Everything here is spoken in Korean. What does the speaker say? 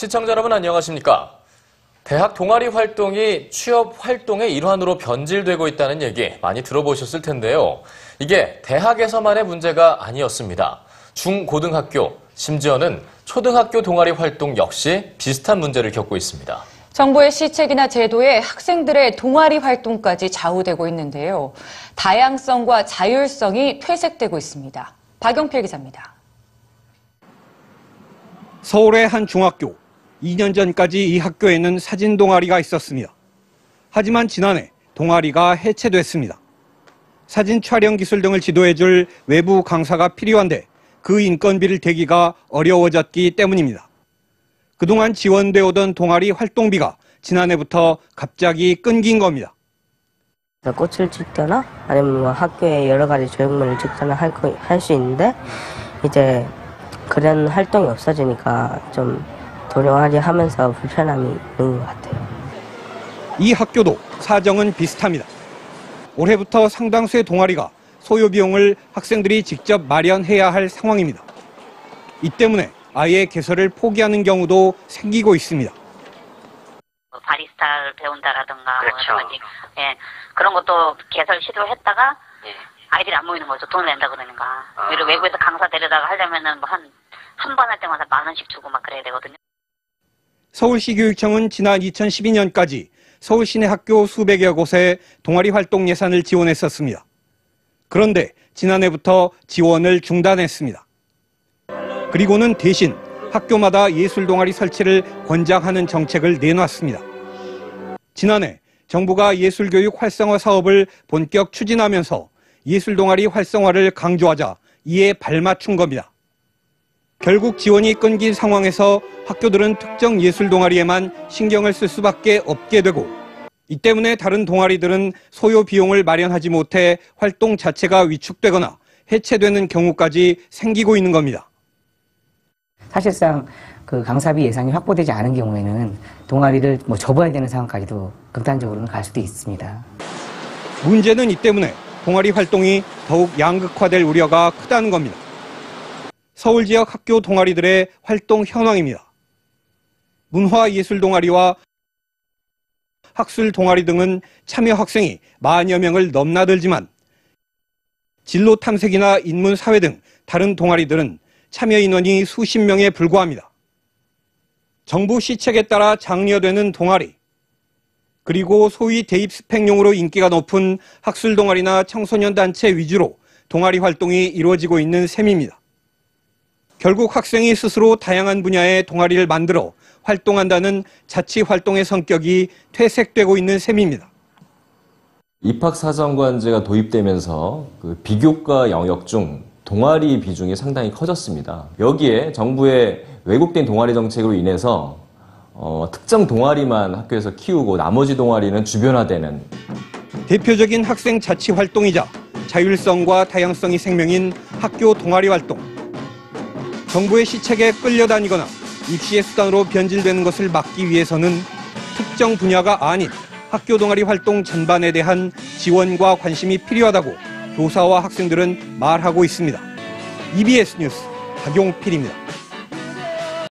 시청자 여러분 안녕하십니까? 대학 동아리 활동이 취업 활동의 일환으로 변질되고 있다는 얘기 많이 들어보셨을 텐데요. 이게 대학에서만의 문제가 아니었습니다. 중고등학교, 심지어는 초등학교 동아리 활동 역시 비슷한 문제를 겪고 있습니다. 정부의 시책이나 제도에 학생들의 동아리 활동까지 좌우되고 있는데요. 다양성과 자율성이 퇴색되고 있습니다. 박영필 기자입니다. 서울의 한 중학교. 2년 전까지 이 학교에는 사진 동아리가 있었습니다. 하지만 지난해 동아리가 해체됐습니다. 사진 촬영 기술 등을 지도해줄 외부 강사가 필요한데 그 인건비를 대기가 어려워졌기 때문입니다. 그동안 지원되어 오던 동아리 활동비가 지난해부터 갑자기 끊긴 겁니다. 꽃을 찍거나 아니면 학교에 여러 가지 조형물을 찍거나 할 수 있는데 이제 그런 활동이 없어지니까 좀 동아리 하면서 불편함이 있는 것 같아요. 이 학교도 사정은 비슷합니다. 올해부터 상당수의 동아리가 소요 비용을 학생들이 직접 마련해야 할 상황입니다. 이 때문에 아예 개설을 포기하는 경우도 생기고 있습니다. 바리스타를 배운다라든가 그렇죠. 예, 그런 것도 개설 시도를 했다가 아이들이 안 모이는 거죠. 돈 낸다 그러니까. 그리고 외국에서 강사 데려다가 하려면은 뭐 한 번 할 때마다 10,000원씩 주고 막 그래야 되거든요. 서울시 교육청은 지난 2012년까지 서울 시내 학교 수백여 곳에 동아리 활동 예산을 지원했었습니다. 그런데 지난해부터 지원을 중단했습니다. 그리고는 대신 학교마다 예술 동아리 설치를 권장하는 정책을 내놨습니다. 지난해 정부가 예술교육 활성화 사업을 본격 추진하면서 예술 동아리 활성화를 강조하자 이에 발맞춘 겁니다. 결국 지원이 끊긴 상황에서 학교들은 특정 예술 동아리에만 신경을 쓸 수밖에 없게 되고 이 때문에 다른 동아리들은 소요 비용을 마련하지 못해 활동 자체가 위축되거나 해체되는 경우까지 생기고 있는 겁니다. 사실상 그 강사비 예산이 확보되지 않은 경우에는 동아리를 접어야 되는 상황까지도 극단적으로는 갈 수도 있습니다. 문제는 이 때문에 동아리 활동이 더욱 양극화될 우려가 크다는 겁니다. 서울 지역 학교 동아리들의 활동 현황입니다. 문화예술 동아리와 학술 동아리 등은 참여 학생이 10,000여 명을 넘나들지만 진로 탐색이나 인문사회 등 다른 동아리들은 참여 인원이 수십 명에 불과합니다. 정부 시책에 따라 장려되는 동아리, 그리고 소위 대입 스펙용으로 인기가 높은 학술 동아리나 청소년 단체 위주로 동아리 활동이 이루어지고 있는 셈입니다. 결국 학생이 스스로 다양한 분야의 동아리를 만들어 활동한다는 자치 활동의 성격이 퇴색되고 있는 셈입니다. 입학사정관제가 도입되면서 그 비교과 영역 중 동아리 비중이 상당히 커졌습니다. 여기에 정부의 왜곡된 동아리 정책으로 인해서 특정 동아리만 학교에서 키우고 나머지 동아리는 주변화되는 대표적인 학생 자치 활동이자 자율성과 다양성이 생명인 학교 동아리 활동. 정부의 시책에 끌려다니거나 입시의 수단으로 변질되는 것을 막기 위해서는 특정 분야가 아닌 학교 동아리 활동 전반에 대한 지원과 관심이 필요하다고 교사와 학생들은 말하고 있습니다. EBS 뉴스 박용필입니다.